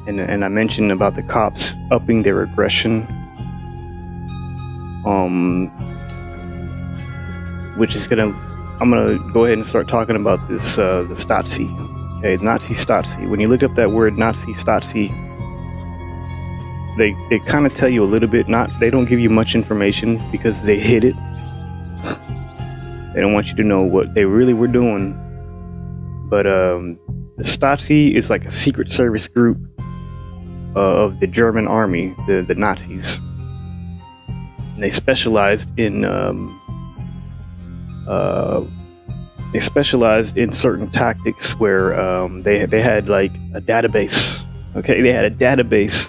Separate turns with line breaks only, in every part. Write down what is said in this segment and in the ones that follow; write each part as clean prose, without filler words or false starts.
And I mentioned about the cops upping their aggression, which is I'm gonna go ahead and start talking about this, the Stasi. Okay, Nazi Stasi. When you look up that word Nazi Stasi, they kind of tell you a little bit. They don't give you much information because they hid it. They don't want you to know what they really were doing. But the Stasi is like a secret service group of the German army, the Nazis. And they specialized in certain tactics where they had like a database. Okay, they had a database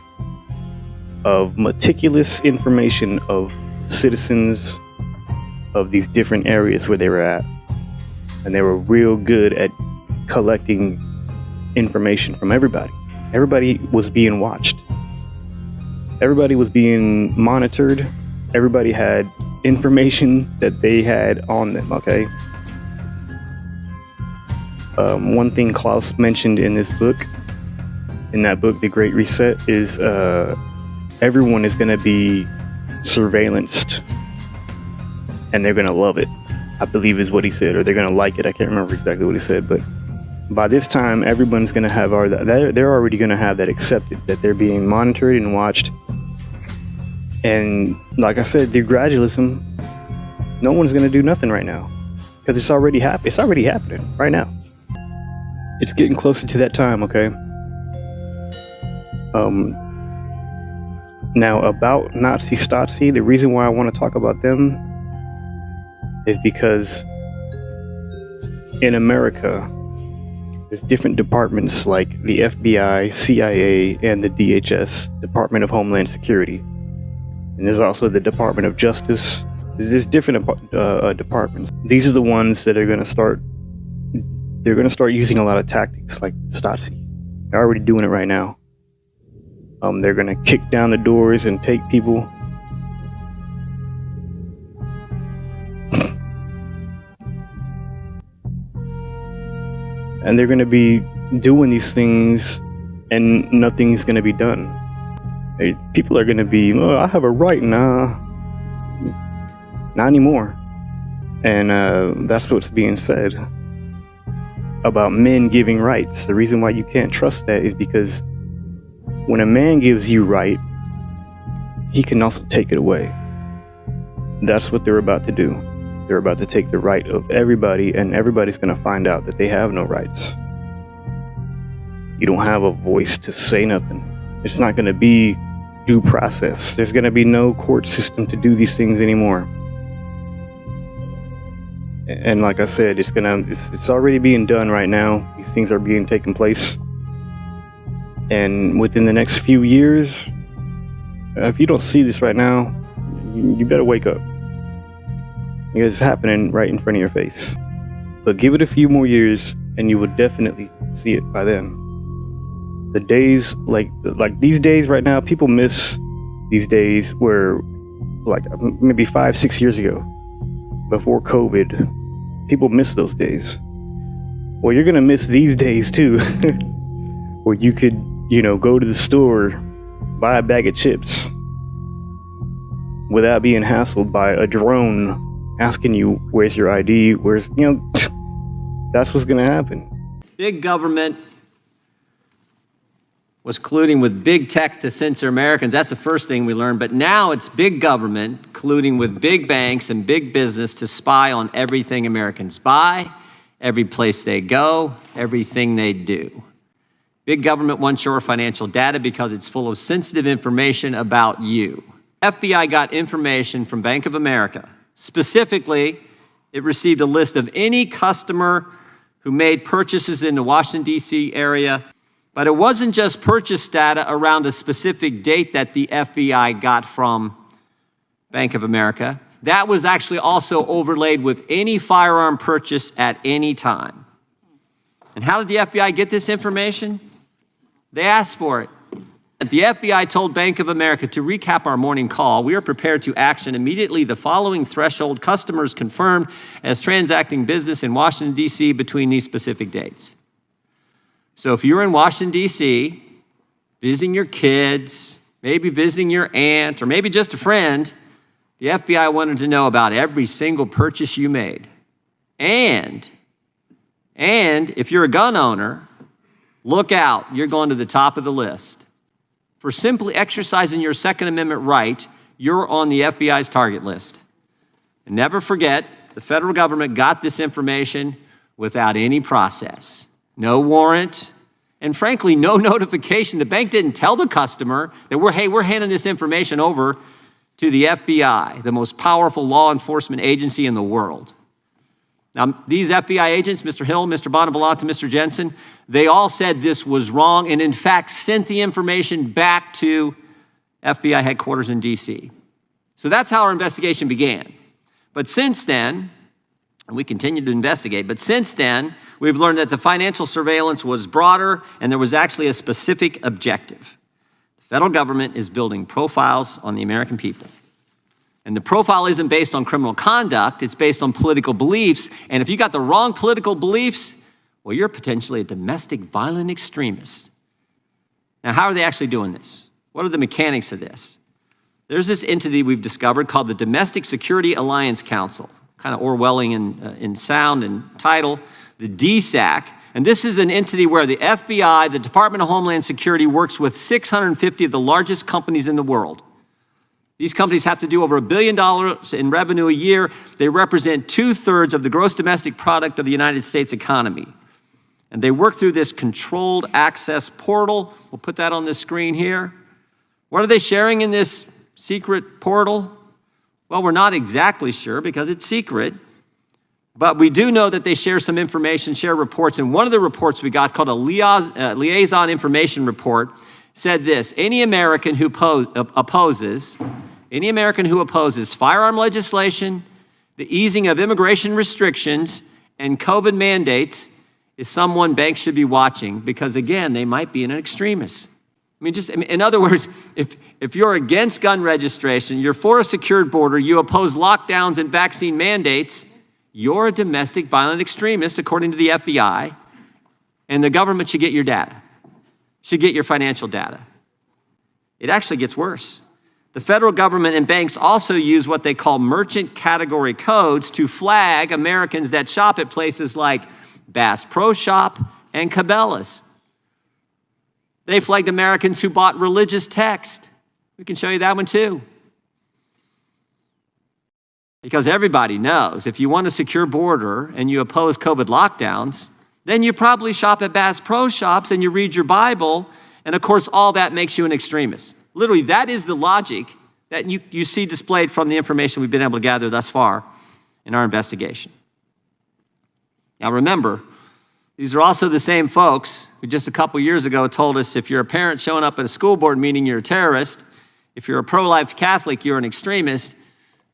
of meticulous information of citizens of these different areas where they were at, and they were real good at collecting information from everybody. Everybody was being watched. Everybody was being monitored. Everybody had information that they had on them. Okay. One thing Klaus mentioned in that book, The Great Reset, is everyone is going to be surveillanced, and they're going to love it, I believe is what he said, or they're going to like it. I can't remember exactly what he said, but by this time, everyone's going to have they're already going to have that accepted, that they're being monitored and watched. And like I said, through gradualism, no one's going to do nothing right now because it's already happening right now. It's getting closer to that time, okay? Now, about Nazi Stasi, the reason why I want to talk about them is because in America, there's different departments like the FBI, CIA, and the DHS, Department of Homeland Security. And there's also the Department of Justice. There's different departments. These are the ones that are going to start using a lot of tactics like Stasi. They're already doing it right now. They're going to kick down the doors and take people. And they're going to be doing these things and nothing's going to be done. People are going to be, oh, I have a right. Nah, not anymore. And that's what's being said about men giving rights. The reason why you can't trust that is because when a man gives you right, he can also take it away. That's what they're about to do. They're about to take the right of everybody, and everybody's going to find out that they have no rights. You don't have a voice to say nothing. It's not going to be due process. There's going to be no court system to do these things anymore. And like I said, it's already being done right now. These things are being taken place. And within the next few years, if you don't see this right now, you better wake up. Because it's happening right in front of your face. But give it a few more years and you will definitely see it by then. The days, like these days right now, people miss these days where, like maybe 5-6 years ago, before COVID, people miss those days. Well, you're going to miss these days too. Where you could, go to the store, buy a bag of chips without being hassled by a drone asking you, where's your ID? That's what's going to happen.
Big government was colluding with big tech to censor Americans. That's the first thing we learned. But now it's big government colluding with big banks and big business to spy on everything Americans buy, every place they go, everything they do. Big government wants your financial data because it's full of sensitive information about you. FBI got information from Bank of America. Specifically, it received a list of any customer who made purchases in the Washington, D.C. area. But it wasn't just purchase data around a specific date that the FBI got from Bank of America. That was actually also overlaid with any firearm purchase at any time. And how did the FBI get this information? They asked for it. The FBI told Bank of America, to recap our morning call, we are prepared to action immediately the following threshold: customers confirmed as transacting business in Washington, D.C. between these specific dates. So if you're in Washington, D.C., visiting your kids, maybe visiting your aunt, or maybe just a friend, the FBI wanted to know about every single purchase you made. And if you're a gun owner, look out, you're going to the top of the list. For simply exercising your Second Amendment right, you're on the FBI's target list. And never forget, the federal government got this information without any process. No warrant, and frankly, no notification. The bank didn't tell the customer that we're handing this information over to the FBI, the most powerful law enforcement agency in the world. Now, these FBI agents, Mr. Hill, Mr. Bonavolante, Mr. Jensen, they all said this was wrong and in fact sent the information back to FBI headquarters in DC. So that's how our investigation began. But since then, and we continue to investigate, but since then, we've learned that the financial surveillance was broader and there was actually a specific objective. The federal government is building profiles on the American people. And the profile isn't based on criminal conduct, it's based on political beliefs. And if you got the wrong political beliefs, well, you're potentially a domestic violent extremist. Now, how are they actually doing this? What are the mechanics of this? There's this entity we've discovered called the Domestic Security Alliance Council, kind of Orwellian in sound and title, the DSAC. And this is an entity where the FBI, the Department of Homeland Security, works with 650 of the largest companies in the world. These companies have to do over $1 billion in revenue a year. They represent 2/3 of the gross domestic product of the United States economy. And they work through this controlled access portal. We'll put that on the screen here. What are they sharing in this secret portal? Well, we're not exactly sure because it's secret. But we do know that they share some information, share reports. And one of the reports we got, called a liaison information report, said this: any American who opposes firearm legislation, the easing of immigration restrictions, and COVID mandates is someone banks should be watching because, again, they might be an extremist. In other words, if you're against gun registration, you're for a secured border, you oppose lockdowns and vaccine mandates, you're a domestic violent extremist, according to the FBI, and the government should get your data, should get your financial data. It actually gets worse. The federal government and banks also use what they call merchant category codes to flag Americans that shop at places like Bass Pro Shop and Cabela's. They flagged Americans who bought religious text. We can show you that one too. Because everybody knows if you want a secure border and you oppose COVID lockdowns, then you probably shop at Bass Pro Shops and you read your Bible, and of course all that makes you an extremist. Literally, that is the logic that you see displayed from the information we've been able to gather thus far in our investigation. Now remember, these are also the same folks who just a couple years ago told us if you're a parent showing up at a school board meeting, you're a terrorist. If you're a pro-life Catholic, you're an extremist.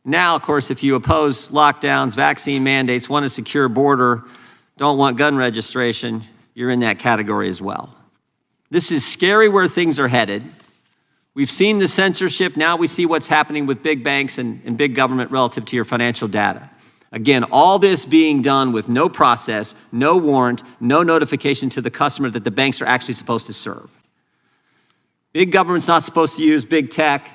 Now, of course, if you oppose lockdowns, vaccine mandates, want a secure border, don't want gun registration, you're in that category as well. This is scary where things are headed. We've seen the censorship. Now we see what's happening with big banks and big government relative to your financial data. Again, all this being done with no process, no warrant, no notification to the customer that the banks are actually supposed to serve. Big government's not supposed to use big tech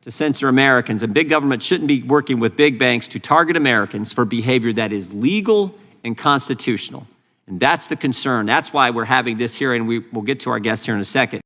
to censor Americans, and big government shouldn't be working with big banks to target Americans for behavior that is legal and constitutional. And that's the concern. That's why we're having this hearing. We'll get to our guest here in a second.